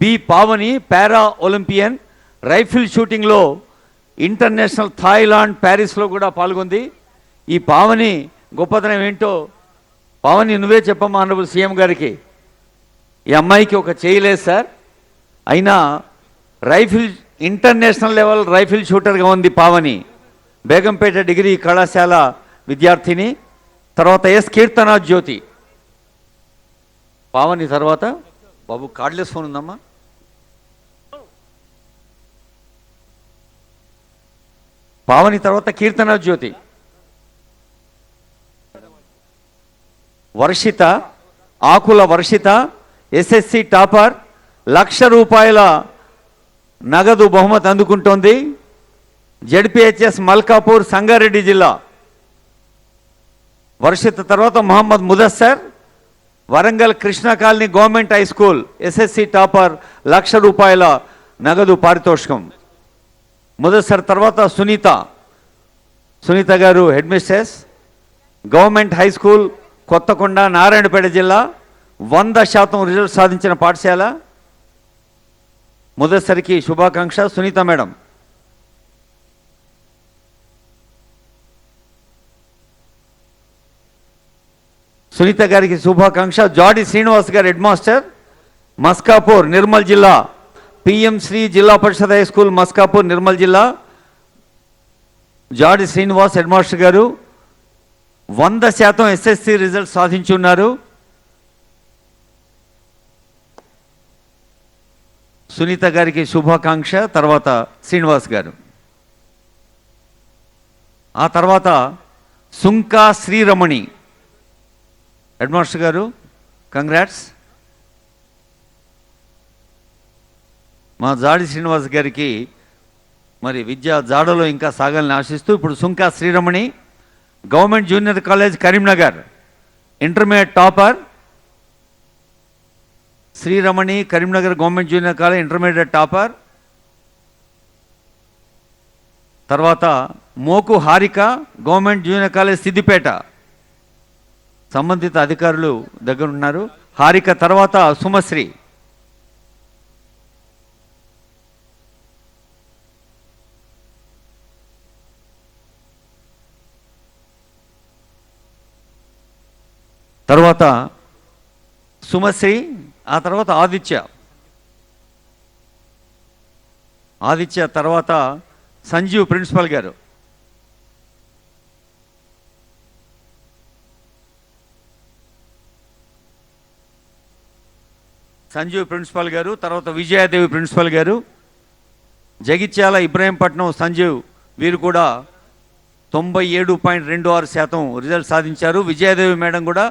B Pavani పారా Olympian rifle షూటింగ్లో international Thailand ప్యారిస్లో కూడా పాల్గొంది. ఈ పావని గొప్పతనం ఏంటో పావని నువ్వే చెప్పమ్మా ఆనరబుల్ సీఎం గారికి. ఈ అమ్మాయికి ఒక చేయలేదు సార్, అయినా ఇంటర్నేషనల్ లెవెల్ రైఫిల్ షూటర్గా ఉంది పావని. బేగంపేట డిగ్రీ కళాశాల విద్యార్థిని. తర్వాత ఎస్ కీర్తన జ్యోతి. పావని తర్వాత బాబు కార్డ్లెస్ ఫోన్ ఉందమ్మా. పావని తర్వాత కీర్తన జ్యోతి. వర్షిత, ఆకుల వర్షిత ఎస్ఎస్సి టాపర్, ₹1,00,000 నగదు బహుమతి అందుకుంటోంది. జెడ్పిహెచ్ఎస్ మల్కాపూర్ సంగారెడ్డి జిల్లా. వర్షిత తర్వాత Mohammed Mudassar, Warangal Krishna colony government high school SSC topper, ₹1,00,000 నగదు పారితోషికం. ముదస్సర్ తర్వాత సునీత గారు head mistress, government high school Kothakonda Narayanpet జిల్లా. 100% రిజల్ట్ సాధించిన పాఠశాల. ముదస్సరికి శుభాకాంక్ష సునీత మేడం. సునీత గారికి శుభాకాంక్ష. జాడి శ్రీనివాస్ గారు హెడ్ మాస్టర్, మస్కాపూర్ నిర్మల్ జిల్లా. పిఎం శ్రీ జిల్లా పరిషత్ హై స్కూల్ మస్కాపూర్ నిర్మల్ జిల్లా. జాడి శ్రీనివాస్ హెడ్ మాస్టర్ గారు 100% ఎస్ఎస్సి రిజల్ట్ సాధించున్నారు. సునీత గారికి శుభాకాంక్ష. తర్వాత శ్రీనివాస్ గారు. ఆ తర్వాత సుంకా శ్రీరమణి హెడ్ మాస్టర్ గారు, కంగ్రాట్స్. మా జాడి శ్రీనివాస్ గారికి మరి విద్యా జాడలో ఇంకా సాగాలని ఆశిస్తూ ఇప్పుడు Sunka Sriramani, government junior college Karimnagar intermediate topper. Sriramani Karimnagar government junior college intermediate topper. తర్వాత Moku Harika government junior college Siddipet. సంబంధిత అధికారులు దగ్గర ఉన్నారు. హారిక తర్వాత సుమశ్రీ. తర్వాత సుమశ్రీ, ఆ తర్వాత ఆదిత్య తర్వాత సంజీవ్ ప్రిన్సిపల్ గారు. సంజీవ్ ప్రిన్సిపల్ గారు తర్వాత విజయాదేవి ప్రిన్సిపల్ గారు. జగిత్యాల ఇబ్రాహీంపట్నం సంజీవ్ వీరు కూడా 97.26% రిజల్ట్ సాధించారు. విజయాదేవి మేడం కూడా